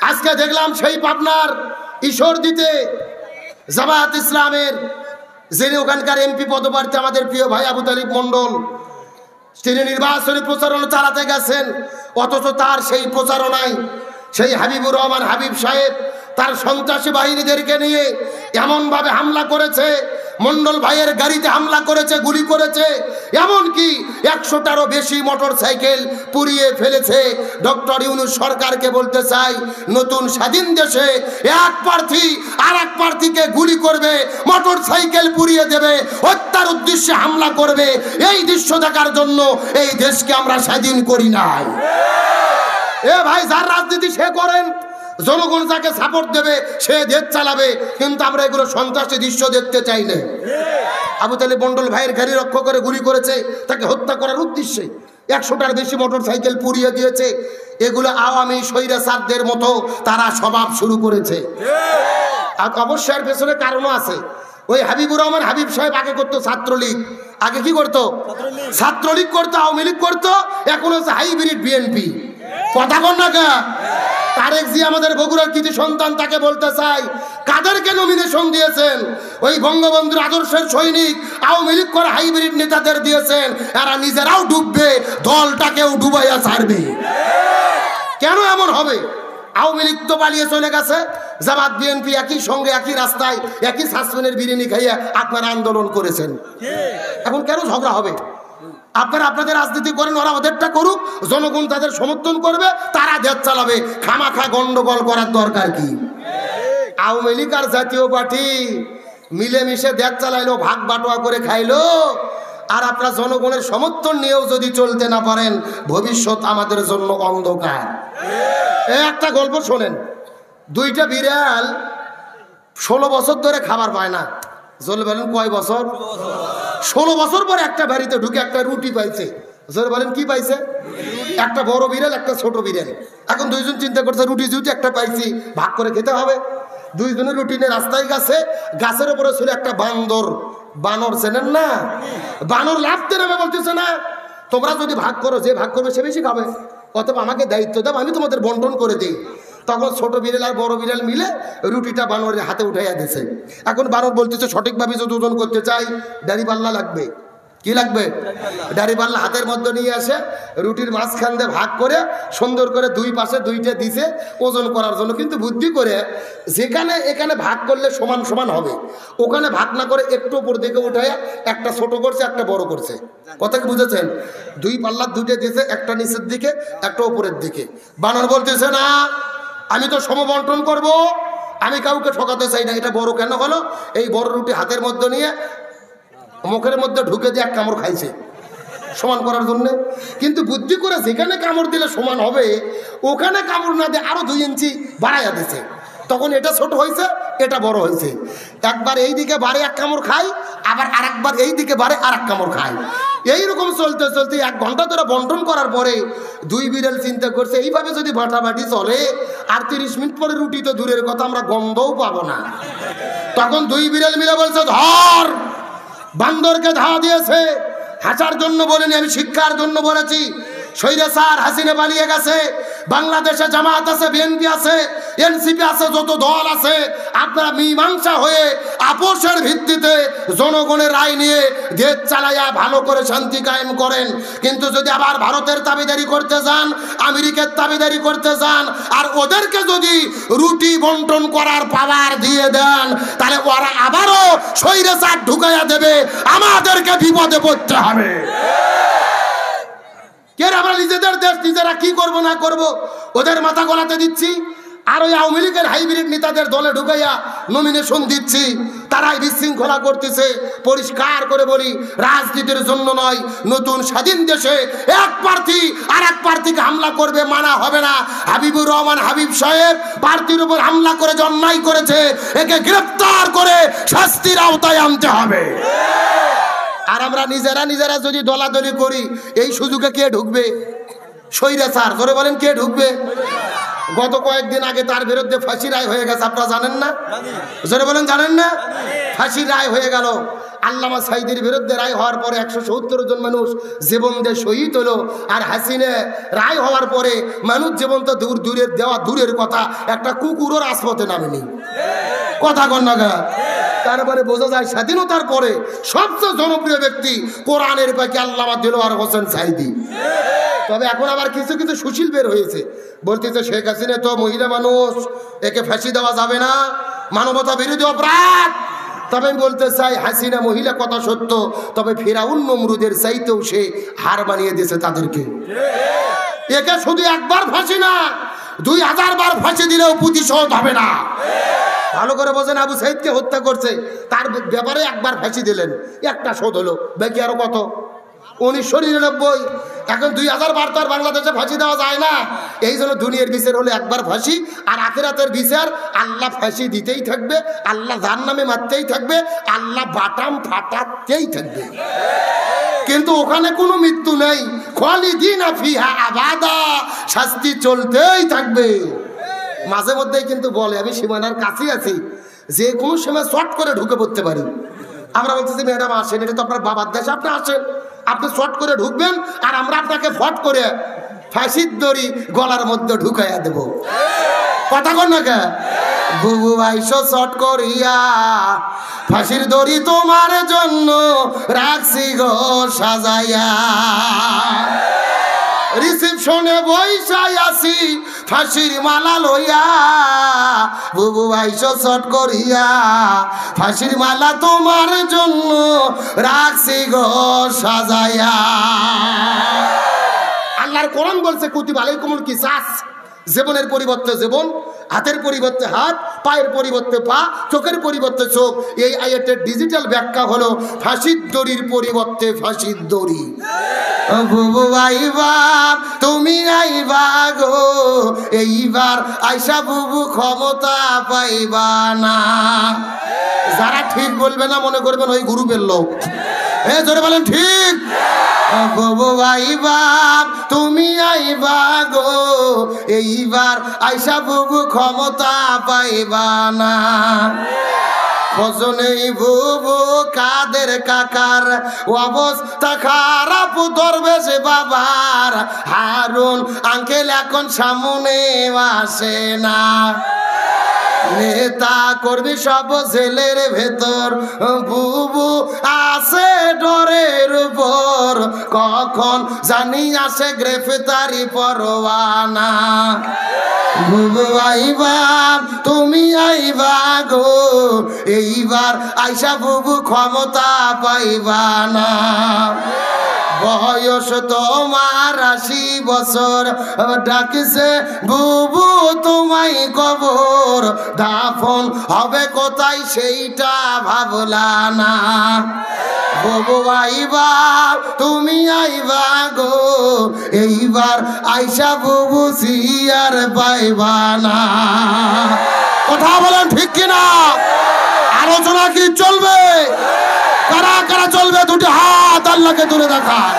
আজকে দেখলাম সেই পাবনার ঈশ্বরদীতে জামায়াত ইসলামের যিনি ওখানকার এমপি পদপ্রার্থী আমাদের প্রিয় ভাই আবু তালিব মন্ডল, তিনি নির্বাচনী প্রচারণা চালাতে গেছেন, অথচ তার সেই প্রচারণায় সেই হাবিবুর রহমান হাবিব সাহেব তার সন্ত্রাসী বাহিনীদেরকে নিয়ে এমনভাবে হামলা করেছে, মন্ডল ভাইয়ের গাড়িতে হামলা করেছে, গুলি করেছে, এমনকি 100টারও বেশি মোটর সাইকেল পুড়িয়ে ফেলেছে। ডক্টর ইউনূস সরকারকে বলতে চাই, নতুন স্বাধীন দেশে এক প্রার্থী আর এক প্রার্থীকে গুলি করবে, মোটর সাইকেল পুড়িয়ে দেবে, হত্যার উদ্দেশ্যে হামলা করবে, এই দৃশ্য দেখার জন্য এই দেশকে আমরা স্বাধীন করি নাই। এ ভাই, যার রাজনীতি সে করেন, জনগণ যাকে সাপোর্ট দেবে সে দেশ চালাবে, কিন্তু আমরা এগুলো সন্ত্রাসী দৃশ্য দেখতে চাই না। আবু তালেব মন্ডল ভাইয়ের গাড়ি রক্ষা করে গুলি করেছে তাকে হত্যা করার উদ্দেশ্যে, 100টার বেশি মোটর সাইকেল পুড়িয়ে দিয়েছে। এগুলো আওয়ামী স্বৈরাচারদের মতো তারা স্বভাব শুরু করেছে। আর অবশ্যই এর পেছনে কারণও আছে। ওই হাবিবুর রহমান হাবিব সাহেব আগে করতো ছাত্রলীগ, আগে কি করতো? ছাত্রলীগ করতো, আওয়ামী লীগ করতো, এখন হচ্ছে হাইব্রিড বিএনপি। কথা বল না কা? তারেক জি আমাদের বগুড়ার কৃতি সন্তান, তাকে বলতে চাই, কাদেরকে নমিনেশন দিয়েছেন? ওই বঙ্গবন্ধুর আদর্শের সৈনিক আওয়ামী লীগ করে হাইব্রিড নেতাদের দিয়েছেন। এরা নিজেরাও ডুববে, দলটাকেও ডুবাইয়া ছাড়বে। কেন এমন হবে? আওয়ামী লীগ তো পালিয়ে চলে গেছে, জামাত বিএনপি একই সঙ্গে একই রাস্তায় একই সাসপেনের বিরিয়ানি খাইয়া আপনারা আন্দোলন করেছেন। এখন কেন ঝগড়া হবে? আপনারা আপনাদের রাজনীতি করেন, ওরা ওদেরটা করুক, জনগণ তাদের সমর্থন করবে, তারা দেশ চালাবে। খামাখা গন্ডগোল করার দরকার কি? আওয়ামী লীগ আর জাতীয় পার্টি মিলেমিশে দেশ চালাইলো, ভাগ বাটোয়া করে খাইলো। আর আপনারা জনগণের সমর্থন নিয়েও যদি চলতে না পারেন, ভবিষ্যৎ আমাদের জন্য অন্ধকার। একটা গল্প শোনেন। দুইটা বিড়াল 16 বছর ধরে খাবার পায় না। জোরে বলেন কয় বছর? 16 বছর পরে একটা বাড়িতে ঢুকে একটা রুটি পাইছে। জোরে বলেন কি পাইছে? একটা বড় বিড়াল, একটা ছোট বিড়াল। এখন দুইজন চিন্তা করছে, রুটি যেহেতু একটা পাইছি, ভাগ করে খেতে হবে। দুইজনের রুটি নিয়ে রাস্তায় গেছে, গাছের উপরে ছিল একটা বান্দর। বানর চেনেন না? বানর লাফতে নেমে বলতেছে, না তোমরা যদি ভাগ করো, যে ভাগ করবে সে বেশি খাবে, অথবা আমাকে দায়িত্ব দাও, আমি তোমাদের বন্টন করে দিই। তখন ছোট বিড়াল আর বড় বিড়াল মিলে রুটিটা বানরের হাতে উঠাইয়া দিয়েছে। এখন বানর বলতেছে, সঠিকভাবে যদি ওজন করতে চাই দাড়ি পাল্লা লাগবে। কি লাগবে? দাড়ি পাল্লা হাতের মধ্যে নিয়ে আসে, রুটির মাঝখান দিয়ে ভাগ করে সুন্দর করে দুই পাশে দুইটা দিছে ওজন করার জন্য। কিন্তু বুদ্ধি করে যেখানে এখানে ভাগ করলে সমান সমান হবে, ওখানে ভাগ না করে একটু উপর দিকে উঠাইয়া একটা ছোট করছে, একটা বড় করছে। কথা কি বুঝেছেন? দুই পাল্লা দুইটা দিয়েছে, একটা নিচের দিকে, একটা উপরের দিকে। বানর বলতেছে, না আমি তো সমবন্টন করব, আমি কাউকে ঠকাতে চাই না। এটা বড় কেন হলো? এই বড় রুটি হাতের মধ্যে নিয়ে মুখের মধ্যে ঢুকে দিয়ে এক কামড় খাইছে সমান করার জন্য। কিন্তু বুদ্ধি করে যেখানে কামড় দিলে সমান হবে, ওখানে কামড় না দিয়ে আরো 2 ইঞ্চি বাড়াইয়া দিছে। তখন এটা ছোট হয়েছে, এটা বড় হয়েছে। একবার এই দিকে বাড়ে এক কামড় খায়, আবার আরেকবার এই দিকে বাড়ে আর এক কামড় খায়। এইরকম চলতে চলতে 1 ঘন্টা ধরে বন্টন করার পরে দুই বিড়াল চিন্তা করছে, এইভাবে যদি বাটাবাটি চলে আর 30 মিনিট পরে রুটি তো দূরের কথা, আমরা গন্ধও পাবো না। তখন দুই বিড়াল মিলে বলছে, ধর। বান্দরকে ধাওয়া দিয়েছে, হাসার জন্য বলেনি, আমি শিক্ষার জন্য বলেছি। স্বৈরাচার হাসিনা পালিয়ে গেছে, বাংলাদেশে জামাত আছে, বিএনপি আছে, এনসিপি আছে, যত দল আছে, আপনারা মীমাংসা হয়ে আপোষের ভিত্তিতে জনগণের রায় নিয়ে দেশ চালাইয়া ভালো করে শান্তি কায়েম করেন। কিন্তু যদি আবার ভারতের দাবিদারি করতে যান, আমেরিকার দাবিদারি করতে যান, আর ওদেরকে যদি রুটি বন্টন করার পাওয়ার দিয়ে দেন, তাহলে ওরা আবারও স্বৈরাচার ঢুকাইয়া দেবে, আমাদেরকে বিপদে পড়তে হবে। কে আমরা নিজেদের দেশ নিজেরা কি করব না করব ওদের মাথা গলাতে দিচ্ছি, আর ওই আওয়ামী লীগের হাইব্রিড নেতাদের দলে ঢুকাইয়া নমিনেশন দিচ্ছি। তারাই বিশৃঙ্খলা করতেছে। পরিষ্কার করে বলি, রাজনীতির জন্য নয়, নতুন স্বাধীন দেশে এক প্রার্থী আর এক প্রার্থীকে হামলা করবে, মানা হবে না। হাবিবুর রহমান হাবিব সাহেব প্রার্থীর উপর হামলা করে যে অন্যায় করেছে, একে গ্রেফতার করে শাস্তির আওতায় আনতে হবে। আর আমরা নিজেরা যদি দলাদলি করি, এই সুযোগে কে ঢুকবে? স্বৈরাচার। জোরে বলেন কে ঢুকবে? গত কয়েকদিন আগে তার বিরুদ্ধে ফাঁসি রায় হয়ে গেছে, আপনারা জানেন না? জোরে বলেন জানেন না? ফাঁসির রায় হয়ে গেল। আল্লামা সাঈদীর বিরুদ্ধে রায় হওয়ার পরে 170 জন মানুষ জীবন দিয়ে শহীদ হলো। আর হাসিনা রায় হওয়ার পরে মানুষ জীবন তো দূরের কথা, একটা কুকুরও রাজপথে নামেনি। কথা কন না গা? তারপরে বোঝা যায় স্বাধীনতার পরে সবচেয়ে জনপ্রিয় ব্যক্তি কোরআনের পাখি আল্লামা দেলোয়ার হোসেন সাঈদী। তবে এখন আবার কিছু কিছু সুশীল বের হয়েছে, বলতেছে শেখ হাসিনা তো মহিলা মানুষ, একে ফাঁসি দেওয়া যাবে না, মানবতা বিরোধী অপরাধ। তবে আমি বলতে চাই, হাসিনা মহিলা কথা সত্য, তবে ফিরাউন নমরুদের চাইতেও সে হার বানিয়ে দিয়েছে তাদেরকে। একে শুধু একবার ফাঁসি না, 2000 বার ফাঁসি দিলেও প্রতিশোধ হবে না। ভালো করে বোঝেন, আবু সাঈদকে হত্যা করছে, তার ব্যাপারে একবার ফাঁসি দিলেন, একটা শোধ হলো, বাকি আরো কত? 1999। এখন 2000 বার তো আর বাংলাদেশে ফাঁসি দেওয়া যায় না। এই জন্য দুনিয়ার বিচার হলে একবার ফাঁসি, আর আখিরাতের বিচার আল্লাহ ফাঁসি দিতেই থাকবে, আল্লাহ জাহান্নামে মারতেই থাকবে, আল্লাহ বাটাম ফাটাতেই থাকবে। কিন্তু ওখানে কোনো মৃত্যু নেই, খালিদিনা ফিহা আবাদা, শাস্তি চলতেই থাকবে। মাঝে মধ্যেই কিন্তু বলে আমি সীমানার কাছে আছি, যে কোনো সময় শর্ট করে ঢুকে পড়তে পারি। আমরা বলতেছি ম্যাডাম আসেন, এটা তো আপনার বাবার দেশে, আপনি আসেন, আপনি শর্ট করে ঢুকবেন, আর আমরা আপনাকে ফট করে ফাঁসির দড়ি গলার মধ্যে ঢুকাইয়া দেব। কথা কন না কে? বুবু আইসো শর্ট করিয়া, ফাঁসির দড়ি তোমার জন্য রাখছি গো সাজাইয়া, রিসেপশনে বইসাই আসি ফাঁসির মালা লইয়া, বুবু আইসো শর্ট করিয়া, ফাঁসির মালা তোমার জন্য রাখছি গো সাজাইয়া। আল্লাহর কোরআন বলছে কুতিবা আলাইকুমুল কিসাস, জীবনের পরিবর্তে জীবন, হাতের পরিবর্তে হাত, পায়ের পরিবর্তে পা, চোখের পরিবর্তে চোখ। এই আয়াতের ডিজিটাল ব্যাখ্যা হলো ফাঁসির দড়ির পরিবর্তে ফাঁসির দড়ি। বুবু আইবা তুমি আইবা গো, এইবার আইসা বুবু ক্ষমতা পাইবা না। যারা ঠিক বলবে না মনে করবেন ওই গ্রুপের লোক। হ্যাঁ জোরে বলেন ঠিক। বুবু আইবা তুমি আইবা গো, এইবার আইসা বুবু ক্ষমতা পাইবা না। ভজনেই বুবু কাদের কাকার অবস্থা খারাপ, দরবেশ বাবার হারুন আঙ্কেল এখন সামনে আসে না। নেতা করবি সব জেলের ভেতর, বুবু আসে ডরের উপর, কখন জানি আসে গ্রেফতারি পরোয়ানা। বুবু আইবা তুমি আইবা গো, এইবার আইসা বুবু ক্ষমতা পাইবা না। বয়স তোমার 80 বছর, ডাকিছে বুবু তোমায় কবর, দাফন হবে কোথায় সেইটা ভাবলা না। বুবু আইবা তুমি আইবা গো, এইবার আইসা বুবু সিয়ার পাইবা না। কথা বলেন ঠিক কিনা? আলোচনা কি চলবে? কারা কারা চলবে? দুটি হাত আল্লাহকে তুলে দেখান।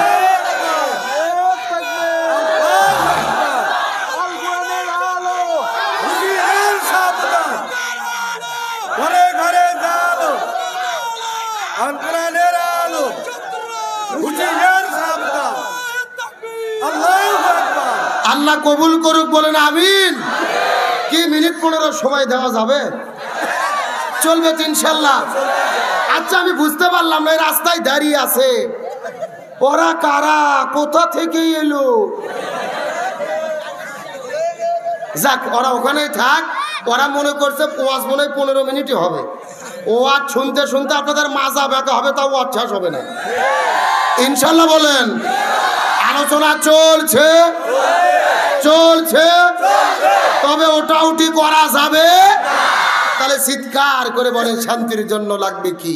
আল্লাহ কবুল করুক, বলেন আমিন। কি মিনিট 15 সময় দেওয়া যাবে? চলবে তো ইনশাল্লাহ। আচ্ছা আমি বুঝতে পারলাম না, এই রাস্তায় দাঁড়িয়ে আছে ওরা কারা, কোথা থেকে এলো? যাক, ওরা ওখানেই থাক। ওরা মনে করছে ওয়াজ মনে হয় 15 মিনিটই হবে। ওয়াজ শুনতে শুনতে আপনাদের মাজা ব্যথা হবে, তাও ওয়াজ শেষ হবে না ইনশাল্লাহ। বলেন আলোচনা চলছে চলছে, তবে ওটা উঠি করা যাবে। তাহলে চিৎকার করে বলেন শান্তির জন্য লাগবে কি?